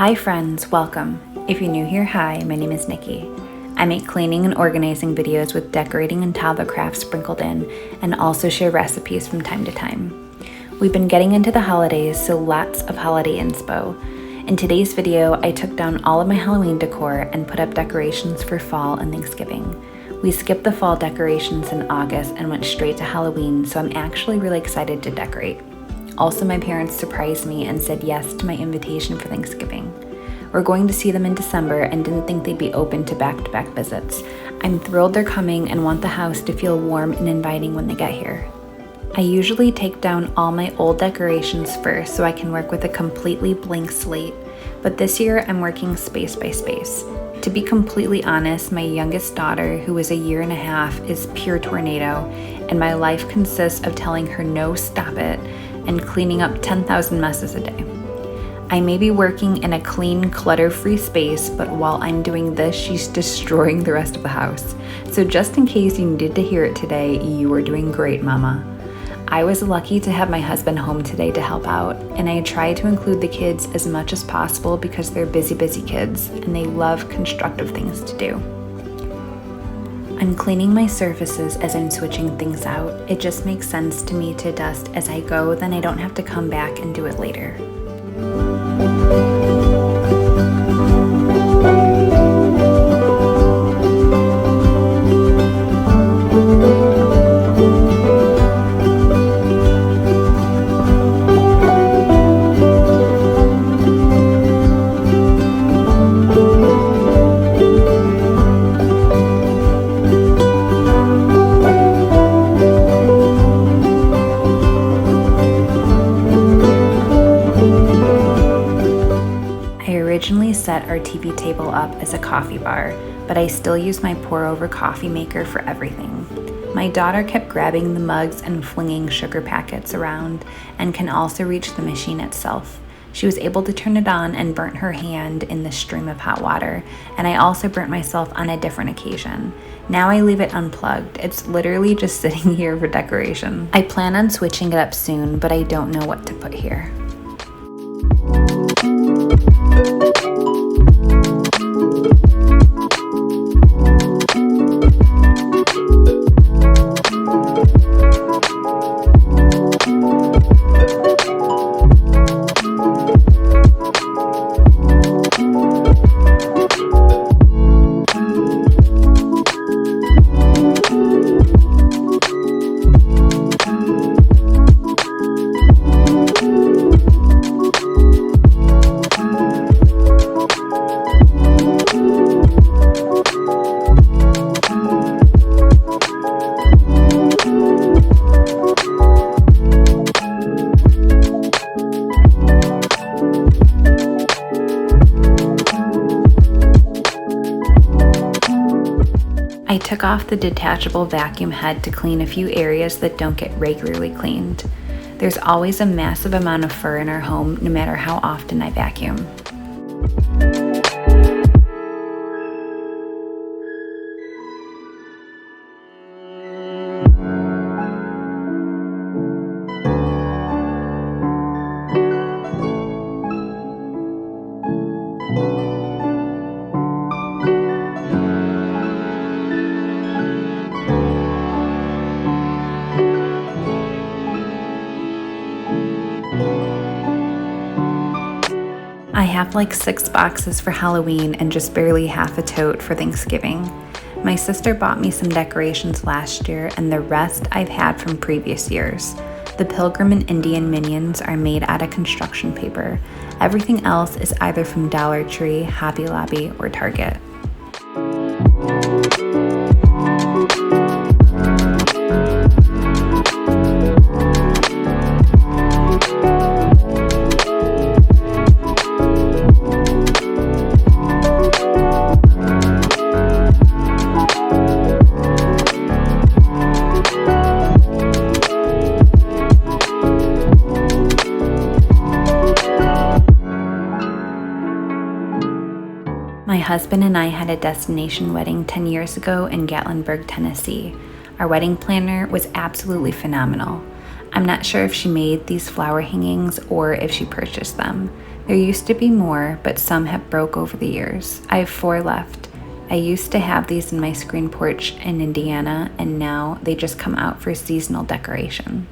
Hi friends, welcome. If you're new here, hi, my name is Nikki. I make cleaning and organizing videos with decorating and tile crafts sprinkled in, and also share recipes from time to time. We've been getting into the holidays, so lots of holiday inspo. In today's video, I took down all of my Halloween decor and put up decorations for fall and Thanksgiving. We skipped the fall decorations in August and went straight to Halloween, so I'm actually really excited to decorate. Also, my parents surprised me and said yes to my invitation for Thanksgiving. We're going to see them in December and didn't think they'd be open to back-to-back visits. I'm thrilled they're coming and want the house to feel warm and inviting when they get here. I usually take down all my old decorations first so I can work with a completely blank slate, but this year I'm working space by space. To be completely honest, my youngest daughter, who is a year and a half, is pure tornado, and my life consists of telling her no, stop it, and cleaning up 10,000 messes a day. I may be working in a clean, clutter-free space, but while I'm doing this, she's destroying the rest of the house. So just in case you needed to hear it today, you are doing great, Mama. I was lucky to have my husband home today to help out, and I try to include the kids as much as possible because they're busy kids, and they love constructive things to do. I'm cleaning my surfaces as I'm switching things out. It just makes sense to me to dust as I go, then I don't have to come back and do it later. Originally set our TV table up as a coffee bar, but I still use my pour-over coffee maker for everything. My daughter kept grabbing the mugs and flinging sugar packets around, and can also reach the machine itself. She was able to turn it on and burnt her hand in the stream of hot water, and I also burnt myself on a different occasion. Now I leave it unplugged. It's literally just sitting here for decoration. I plan on switching it up soon, but I don't know what to put here. I took off the detachable vacuum head to clean a few areas that don't get regularly cleaned. There's always a massive amount of fur in our home, no matter how often I vacuum. I have like 6 boxes for Halloween and just barely half a tote for Thanksgiving. My sister bought me some decorations last year, and the rest I've had from previous years. The Pilgrim and Indian minions are made out of construction paper. Everything else is either from Dollar Tree, Hobby Lobby, or Target. My husband and I had a destination wedding 10 years ago in Gatlinburg, Tennessee. Our wedding planner was absolutely phenomenal. I'm not sure if she made these flower hangings or if she purchased them. There used to be more, but some have broke over the years. I have 4 left. I used to have these in my screen porch in Indiana, and now they just come out for seasonal decoration.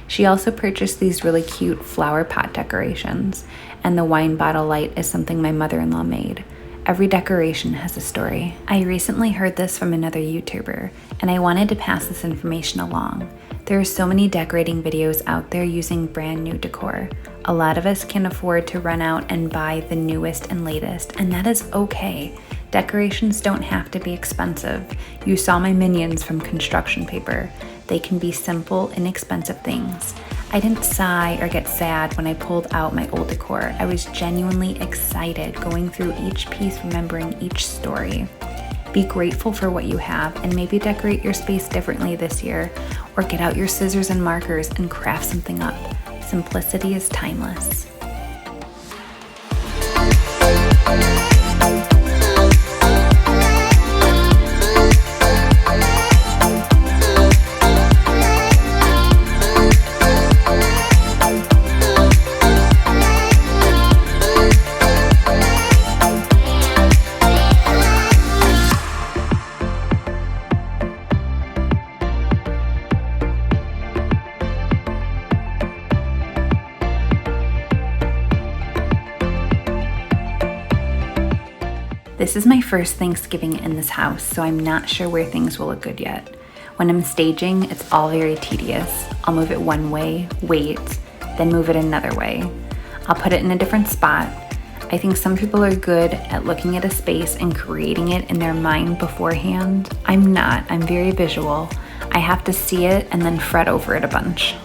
She also purchased these really cute flower pot decorations, and the wine bottle light is something my mother-in-law made. Every decoration has a story. I recently heard this from another YouTuber, and I wanted to pass this information along. There are so many decorating videos out there using brand new decor. A lot of us can afford to run out and buy the newest and latest, and that is okay. Decorations don't have to be expensive. You saw my minions from construction paper. They can be simple, inexpensive things. I didn't sigh or get sad when I pulled out my old decor. I was genuinely excited going through each piece, remembering each story. Be grateful for what you have and maybe decorate your space differently this year, or get out your scissors and markers and craft something up. Simplicity is timeless. This is my first Thanksgiving in this house, so I'm not sure where things will look good yet. When I'm staging, it's all very tedious. I'll move it one way, wait, then move it another way. I'll put it in a different spot. I think some people are good at looking at a space and creating it in their mind beforehand. I'm not, I'm very visual. I have to see it and then fret over it a bunch.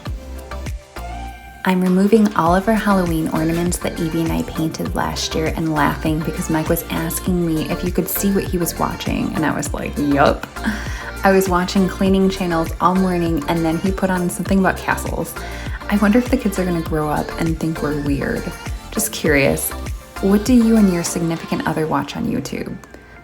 I'm removing all of our Halloween ornaments that Evie and I painted last year and laughing because Mike was asking me if you could see what he was watching, and I was like, yup. I was watching cleaning channels all morning, and then he put on something about castles. I wonder if the kids are gonna grow up and think we're weird. Just curious, what do you and your significant other watch on YouTube?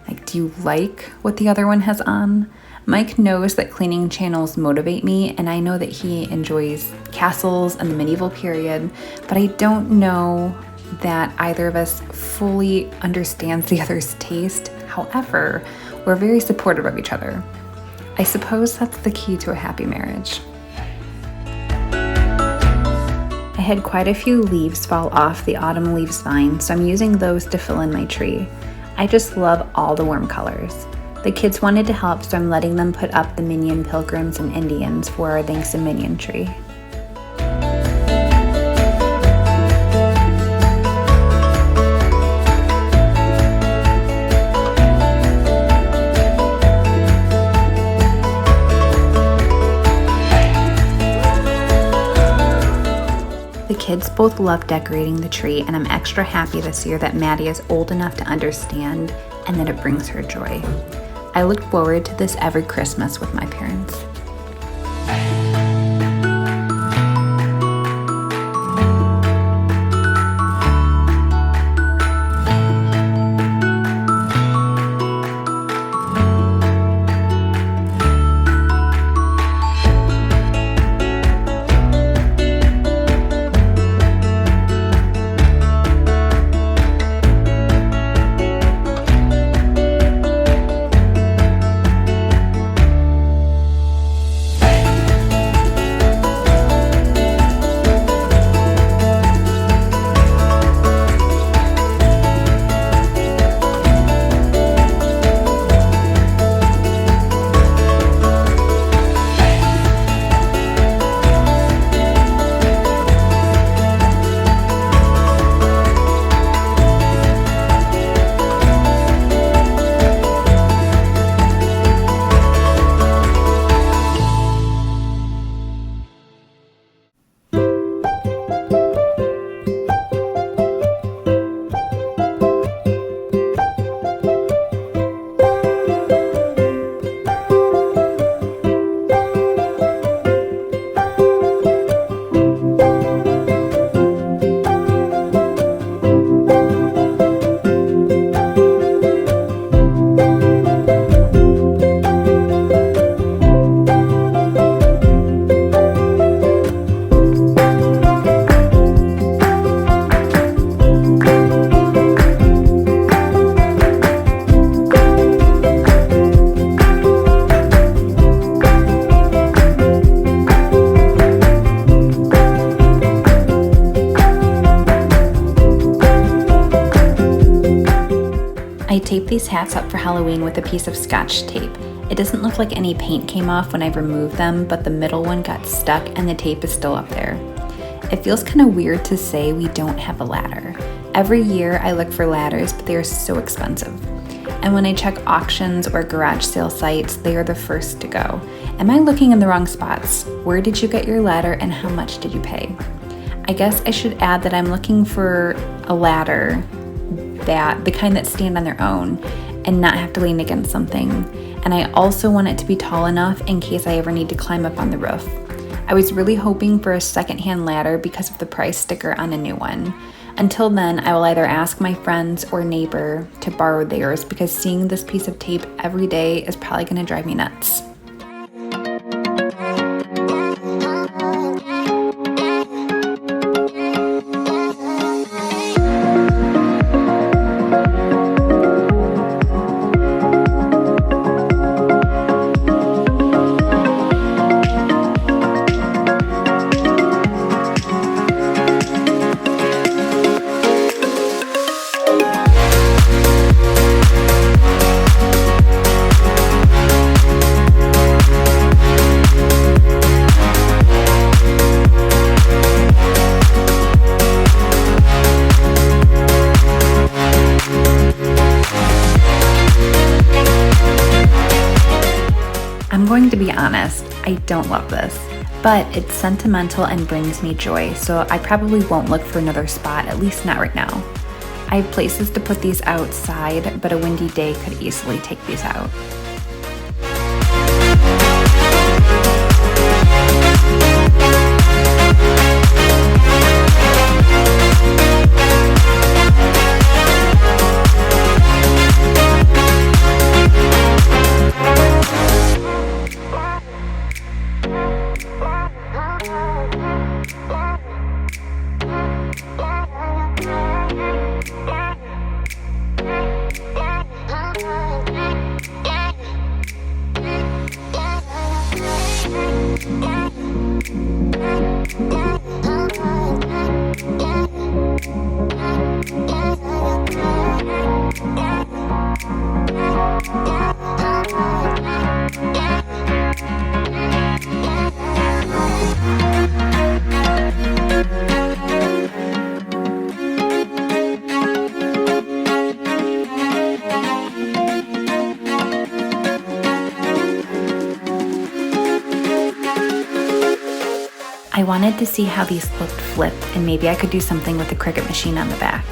Like, do you like what the other one has on? Mike knows that cleaning channels motivate me, and I know that he enjoys castles and the medieval period, but I don't know that either of us fully understands the other's taste. However, we're very supportive of each other. I suppose that's the key to a happy marriage. I had quite a few leaves fall off the autumn leaves vine, so I'm using those to fill in my tree. I just love all the warm colors. The kids wanted to help, so I'm letting them put up the Minion Pilgrims and Indians for our Thanks and Minion tree. The kids both love decorating the tree, and I'm extra happy this year that Maddie is old enough to understand and that it brings her joy. I look forward to this every Christmas with my parents. taped these hats up for Halloween with a piece of Scotch tape. It doesn't look like any paint came off when I removed them, but the middle one got stuck and the tape is still up there. It feels kind of weird to say we don't have a ladder. Every year I look for ladders, but they are so expensive. And when I check auctions or garage sale sites, they are the first to go. Am I looking in the wrong spots? Where did you get your ladder and how much did you pay? I guess I should add that I'm looking for a ladder, the kind that stand on their own and not have to lean against something. And I also want it to be tall enough in case I ever need to climb up on the roof. I was really hoping for a secondhand ladder because of the price sticker on a new one. Until then, I will either ask my friends or neighbor to borrow theirs because seeing this piece of tape every day is probably going to drive me nuts. I'm going to be honest, I don't love this, but it's sentimental and brings me joy, so I probably won't look for another spot, at least not right now. I have places to put these outside, but a windy day could easily take these out. I wanted to see how these looked flipped, and maybe I could do something with the Cricut machine on the back.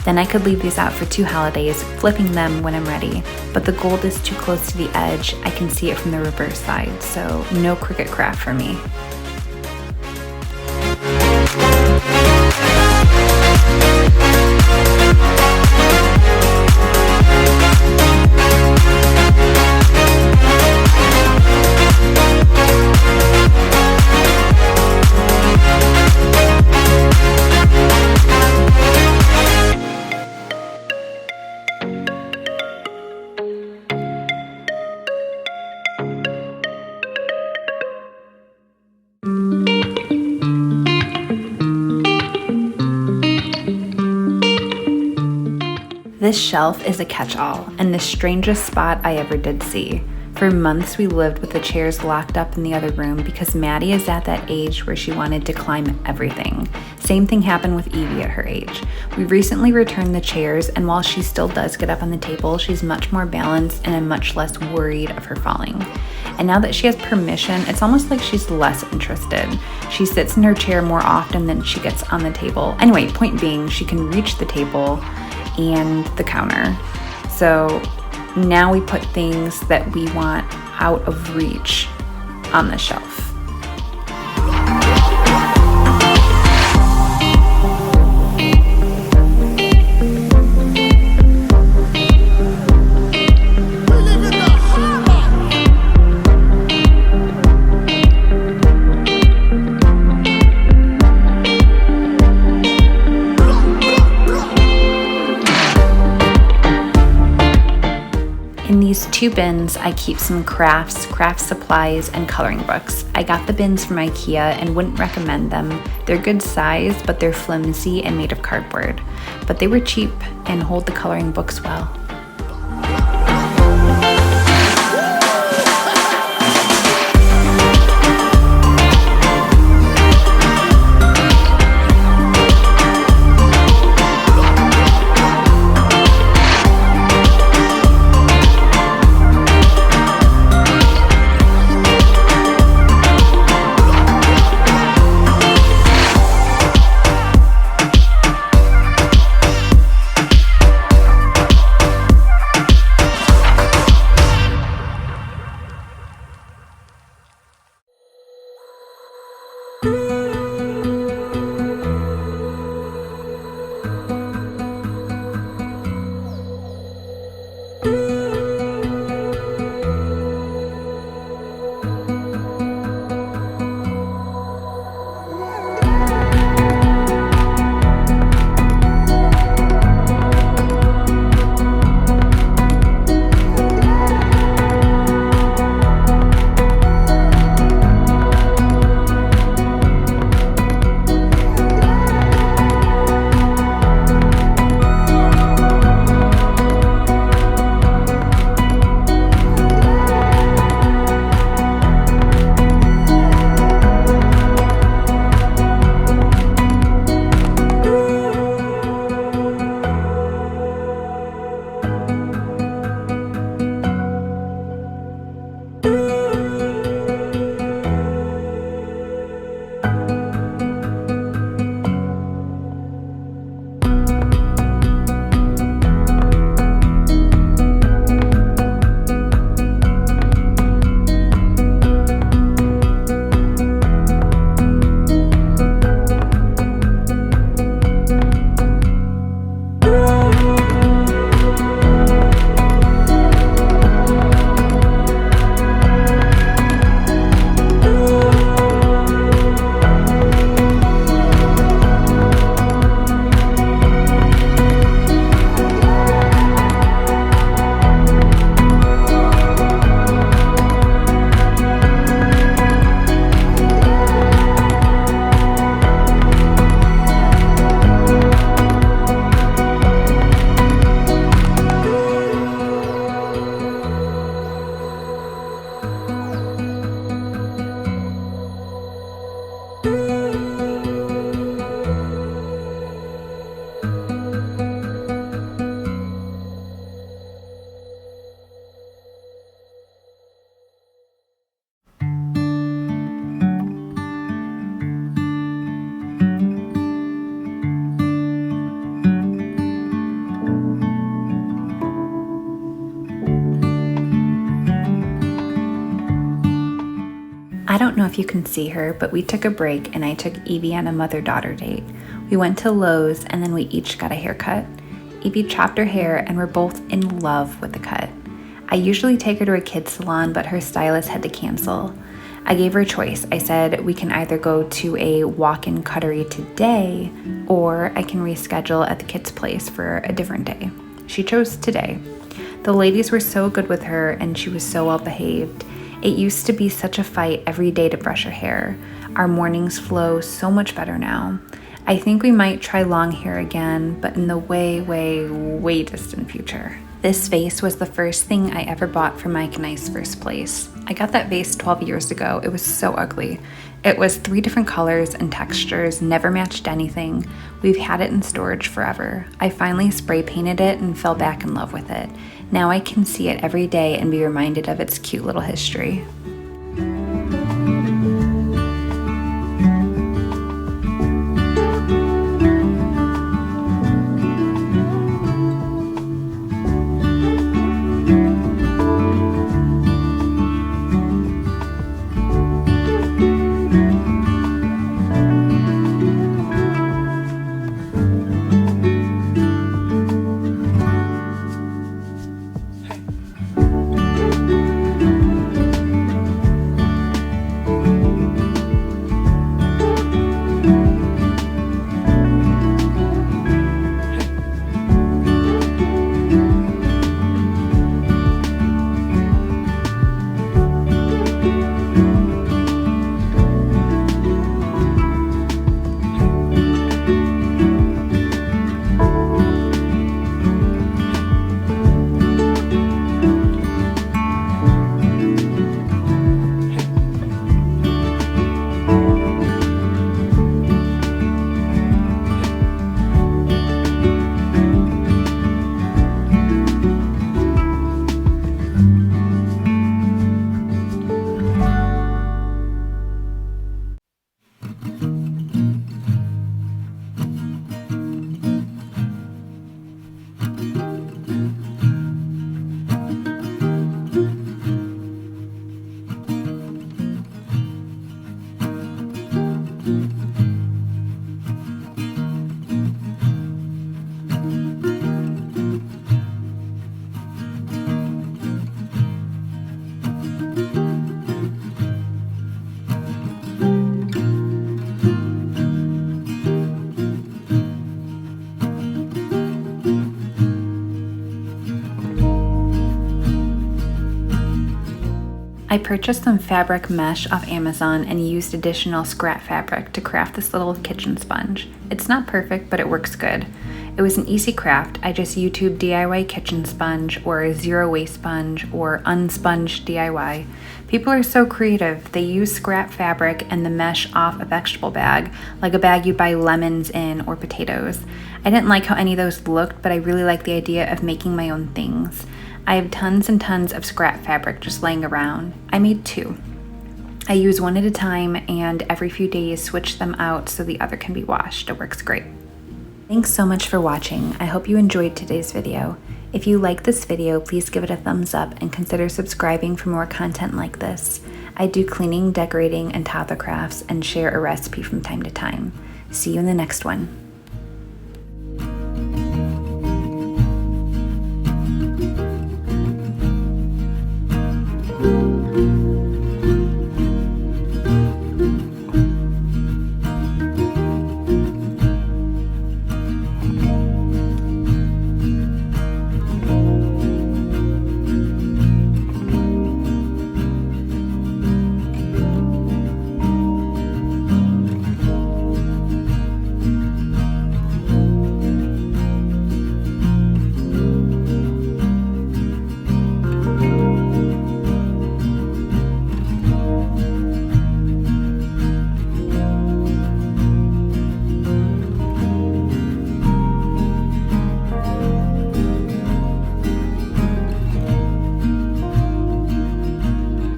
Then I could leave these out for 2 holidays, flipping them when I'm ready. But the gold is too close to the edge, I can see it from the reverse side, so no Cricut craft for me. This shelf is a catch-all and the strangest spot I ever did see. For months we lived with the chairs locked up in the other room because Maddie is at that age where she wanted to climb everything. Same thing happened with Evie at her age. We recently returned the chairs, and while she still does get up on the table, she's much more balanced and I'm much less worried of her falling. And now that she has permission, it's almost like she's less interested. She sits in her chair more often than she gets on the table. Anyway, point being, she can reach the table and the counter. So now we put things that we want out of reach on the shelf. In these 2 bins, I keep some crafts, craft supplies, and coloring books. I got the bins from IKEA and wouldn't recommend them. They're good size, but they're flimsy and made of cardboard. But they were cheap and hold the coloring books well. you can see her, but we took a break and I took Evie on a mother-daughter date. We went to Lowe's and then we each got a haircut. Evie chopped her hair and we're both in love with the cut. I usually take her to a kid's salon, but her stylist had to cancel. I gave her a choice. I said we can either go to a walk-in cuttery today or I can reschedule at the kids' place for a different day. She chose today. The ladies were so good with her and she was so well behaved. It used to be such a fight every day to brush her hair. Our mornings flow so much better now. I think we might try long hair again, but in the way distant future. This vase was the first thing I ever bought for Mike and I's first place. I got that vase 12 years ago. It was so ugly. It was 3 different colors and textures, never matched anything. We've had it in storage forever. I finally spray painted it and fell back in love with it. Now I can see it every day and be reminded of its cute little history. I purchased some fabric mesh off Amazon and used additional scrap fabric to craft this little kitchen sponge. It's not perfect, but it works good. It was an easy craft. I just YouTube DIY kitchen sponge or zero waste sponge or unsponged DIY. People are so creative. They use scrap fabric and the mesh off a vegetable bag, like a bag you buy lemons in or potatoes. I didn't like how any of those looked, but I really like the idea of making my own things. I have tons and tons of scrap fabric just laying around. I made 2. I use one at a time and every few days switch them out so the other can be washed. It works great. Thanks so much for watching. I hope you enjoyed today's video. If you like this video, please give it a thumbs up and consider subscribing for more content like this. I do cleaning, decorating, and toddler crafts and share a recipe from time to time. See you in the next one.